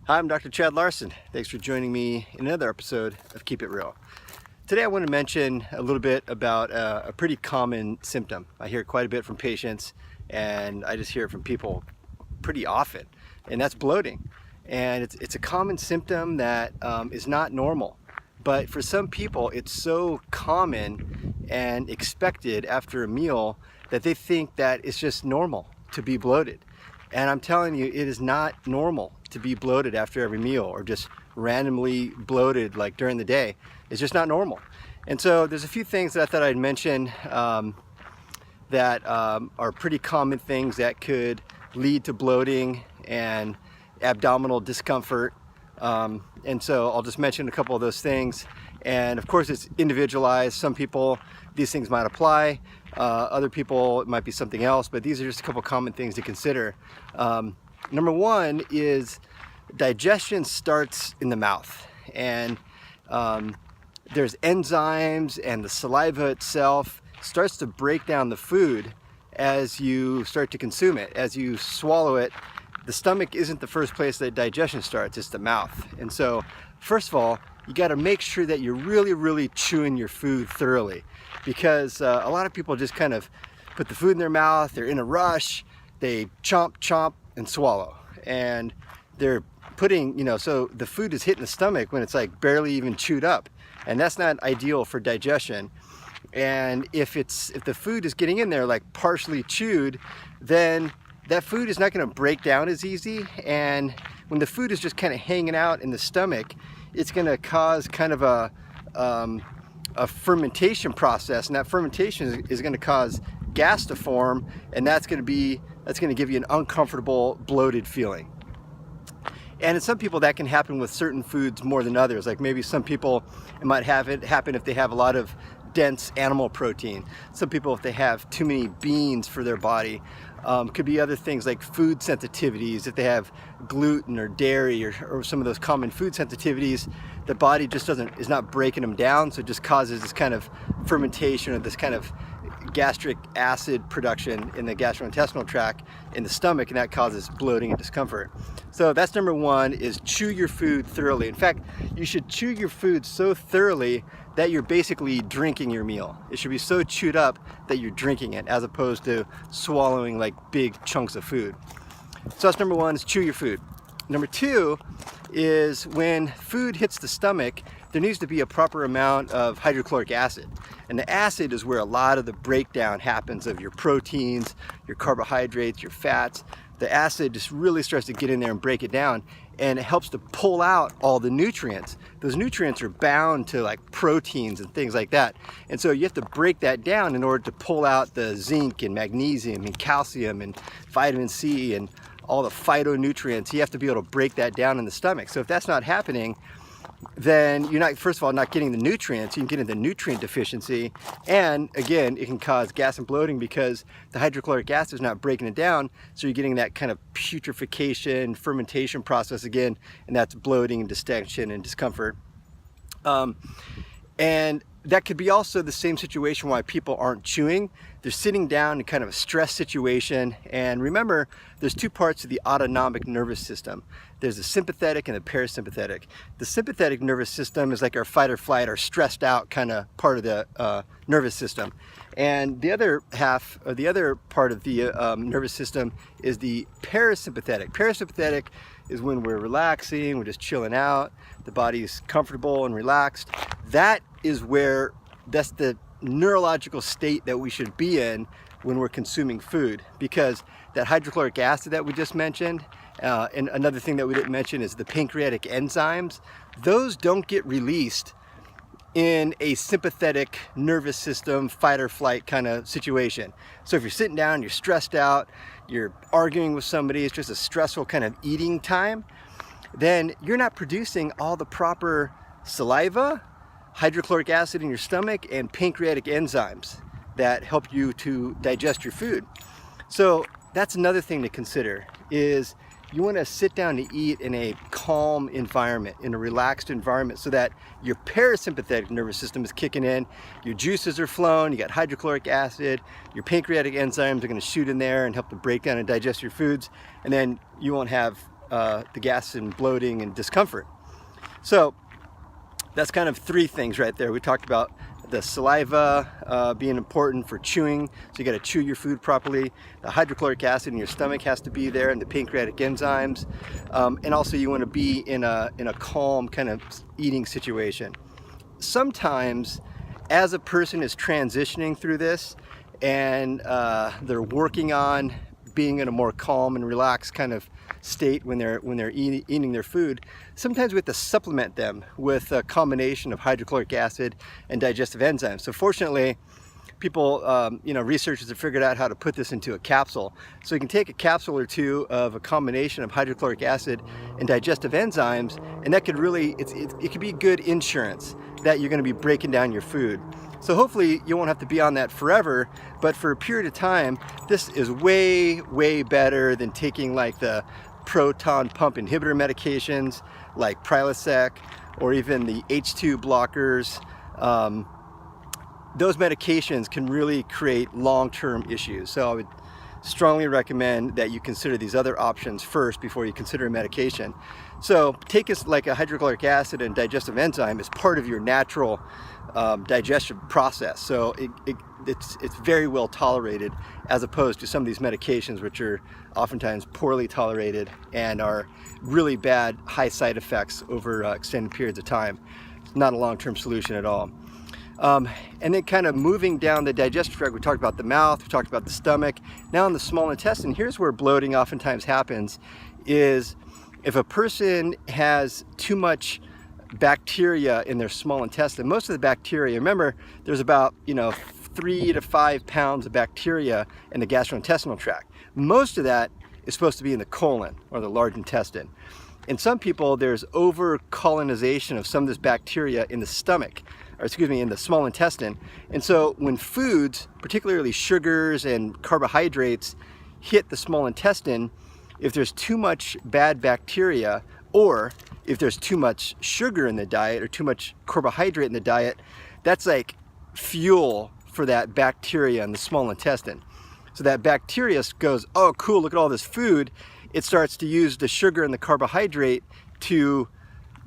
Hi, I'm Dr. Chad Larson. Thanks for joining me in another episode of Keep It Real. Today I want to mention a little bit about a pretty common symptom. I hear quite a bit from patients, and I just hear it from people pretty often, and that's bloating. And it's a common symptom that is not normal. But for some people, it's so common and expected after a meal that they think that it's just normal to be bloated. And I'm telling you, it is not normal to be bloated after every meal or just randomly bloated like during the day. It's just not normal. And so there's a few things that I thought I'd mention that are pretty common things that could lead to bloating and abdominal discomfort. And so I'll just mention a couple of those things. And of course, it's individualized. Some people, these things might apply. Other people, it might be something else, but these are just a couple common things to consider. Number one is digestion starts in the mouth, and there's enzymes, and the saliva itself starts to break down the food as you start to consume it. As you swallow it, the stomach isn't the first place that digestion starts, it's the mouth. And so, first of all, you got to make sure that you're really chewing your food thoroughly, because a lot of people just kind of put the food in their mouth, they're in a rush, they chomp and swallow, and they're putting, so the food is hitting the stomach when it's like barely even chewed up, and that's not ideal for digestion. And if the food is getting in there like partially chewed, then that food is not going to break down as easy, and when the food is just kind of hanging out in the stomach, it's going to cause kind of a fermentation process, and that fermentation is going to cause gas to form, and that's going to give you an uncomfortable, bloated feeling. And in some people that can happen with certain foods more than others. Like maybe some people, it might happen if they have a lot of dense animal protein. Some people, if they have too many beans for their body. Could be other things like food sensitivities. If they have gluten or dairy or some of those common food sensitivities, the body just is not breaking them down, so it just causes this kind of fermentation or this kind of gastric acid production in the gastrointestinal tract in the stomach, and that causes bloating and discomfort. So that's number one, is chew your food thoroughly. In fact, you should chew your food so thoroughly that you're basically drinking your meal. It should be so chewed up that you're drinking it, as opposed to swallowing like big chunks of food. So that's number one, is chew your food. Number two is when food hits the stomach, there needs to be a proper amount of hydrochloric acid. And the acid is where a lot of the breakdown happens of your proteins, your carbohydrates, your fats. The acid just really starts to get in there and break it down, and it helps to pull out all the nutrients. Those nutrients are bound to like proteins and things like that. And so you have to break that down in order to pull out the zinc and magnesium and calcium and vitamin C and all the phytonutrients. You have to be able to break that down in the stomach. So if that's not happening, then you're not, first of all, not getting the nutrients. You can get into nutrient deficiency, and again, it can cause gas and bloating because the hydrochloric acid is not breaking it down, so you're getting that kind of putrefaction, fermentation process again, and that's bloating and distension and discomfort. And that could be also the same situation why people aren't chewing. They're sitting down in kind of a stress situation. And remember, there's two parts of the autonomic nervous system. There's the sympathetic and the parasympathetic. The sympathetic nervous system is like our fight or flight, our stressed out kind of part of the nervous system. And the other half, or the other part of the nervous system is the parasympathetic. Parasympathetic is when we're relaxing, we're just chilling out, the body's comfortable and relaxed. That's the neurological state that we should be in when we're consuming food, because that hydrochloric acid that we just mentioned, and another thing that we didn't mention is the pancreatic enzymes. Those don't get released in a sympathetic nervous system fight or flight kind of situation. So if you're sitting down, you're stressed out, you're arguing with somebody, it's just a stressful kind of eating time, then you're not producing all the proper saliva, hydrochloric acid in your stomach, and pancreatic enzymes that help you to digest your food. So that's another thing to consider, is you want to sit down to eat in a calm environment, in a relaxed environment, so that your parasympathetic nervous system is kicking in, your juices are flowing, you got hydrochloric acid, your pancreatic enzymes are going to shoot in there and help to break down and digest your foods, and then you won't have the gas and bloating and discomfort. So that's kind of three things right there. We talked about the saliva being important for chewing, so you got to chew your food properly. The hydrochloric acid in your stomach has to be there, and the pancreatic enzymes, and also you want to be in a calm kind of eating situation. Sometimes, as a person is transitioning through this and they're working on being in a more calm and relaxed kind of state when they're eating their food, sometimes we have to supplement them with a combination of hydrochloric acid and digestive enzymes. So fortunately, people, researchers have figured out how to put this into a capsule. So you can take a capsule or two of a combination of hydrochloric acid and digestive enzymes, and that could really, it could be good insurance that you're going to be breaking down your food. So hopefully you won't have to be on that forever, but for a period of time, this is way, way better than taking like the proton pump inhibitor medications like Prilosec or even the H2 blockers. Those medications can really create long-term issues. So I would strongly recommend that you consider these other options first before you consider a medication. So take like a hydrochloric acid and digestive enzyme as part of your natural digestion process. So it's very well tolerated, as opposed to some of these medications which are oftentimes poorly tolerated and are really bad, high side effects over extended periods of time. It's not a long-term solution at all. And then kind of moving down the digestive tract, we talked about the mouth, we talked about the stomach. Now in the small intestine, here's where bloating oftentimes happens, is if a person has too much bacteria in their small intestine. Most of the bacteria, remember, there's about 3 to 5 pounds of bacteria in the gastrointestinal tract. Most of that is supposed to be in the colon or the large intestine. In some people, there's over colonization of some of this bacteria in the stomach, or excuse me, in the small intestine. And so when foods, particularly sugars and carbohydrates, hit the small intestine, if there's too much bad bacteria, or if there's too much sugar in the diet or too much carbohydrate in the diet, that's like fuel for that bacteria in the small intestine. So that bacteria goes, oh cool, look at all this food. It starts to use the sugar and the carbohydrate to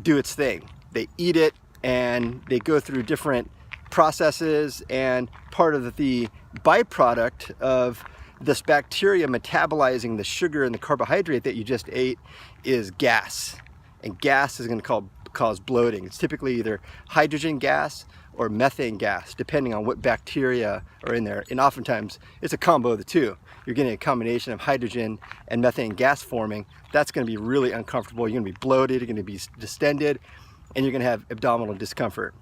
do its thing. They eat it and they go through different processes, and part of the byproduct of this bacteria metabolizing the sugar and the carbohydrate that you just ate is gas. And gas is going to cause bloating. It's typically either hydrogen gas or methane gas, depending on what bacteria are in there. And oftentimes it's a combo of the two. You're getting a combination of hydrogen and methane gas forming. That's going to be really uncomfortable. You're going to be bloated, you're going to be distended, and you're going to have abdominal discomfort.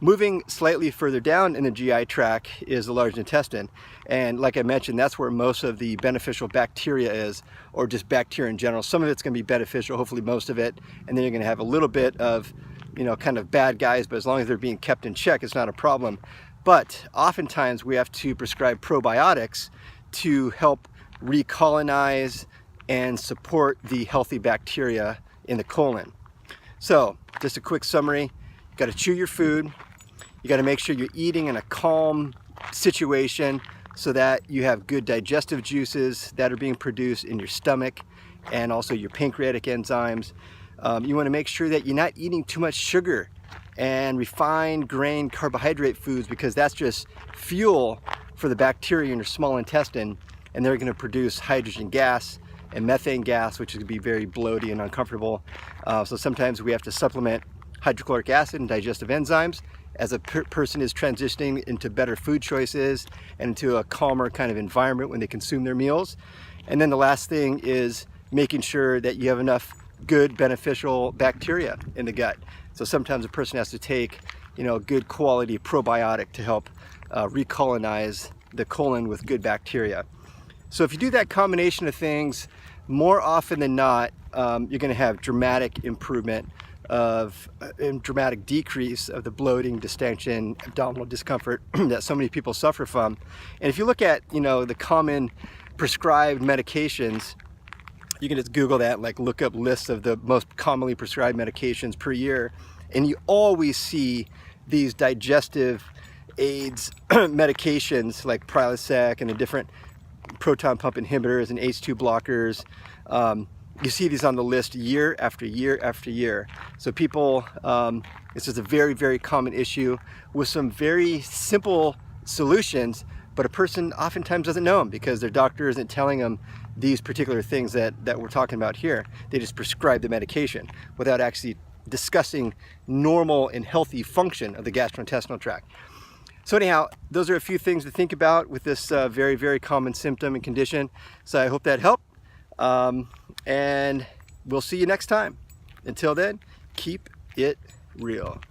Moving slightly further down in the GI tract is the large intestine. And like I mentioned, that's where most of the beneficial bacteria is, or just bacteria in general. Some of it's going to be beneficial, hopefully most of it. And then you're going to have a little bit of, kind of bad guys, but as long as they're being kept in check, it's not a problem. But oftentimes we have to prescribe probiotics to help recolonize and support the healthy bacteria in the colon. So just a quick summary: you got to chew your food. You got to make sure you're eating in a calm situation so that you have good digestive juices that are being produced in your stomach, and also your pancreatic enzymes. You want to make sure that you're not eating too much sugar and refined grain carbohydrate foods, because that's just fuel for the bacteria in your small intestine, and they're going to produce hydrogen gas and methane gas, which is going to be very bloaty and uncomfortable. So sometimes we have to supplement hydrochloric acid and digestive enzymes as a person is transitioning into better food choices and into a calmer kind of environment when they consume their meals. And then the last thing is making sure that you have enough good beneficial bacteria in the gut. So sometimes a person has to take, good quality probiotic to help recolonize the colon with good bacteria. So if you do that combination of things, more often than not, you're going to have dramatic improvement of dramatic decrease of the bloating, distension, abdominal discomfort that so many people suffer from. And if you look at the common prescribed medications, you can just Google that, like look up lists of the most commonly prescribed medications per year, and you always see these digestive aids medications like Prilosec and the different proton pump inhibitors and H2 blockers. you see these on the list year after year after year. So people, this is a very, very common issue with some very simple solutions, but a person oftentimes doesn't know them because their doctor isn't telling them these particular things that we're talking about here. They just prescribe the medication without actually discussing normal and healthy function of the gastrointestinal tract. So anyhow, those are a few things to think about with this very, very common symptom and condition. So I hope that helped. And we'll see you next time. Until then, keep it real.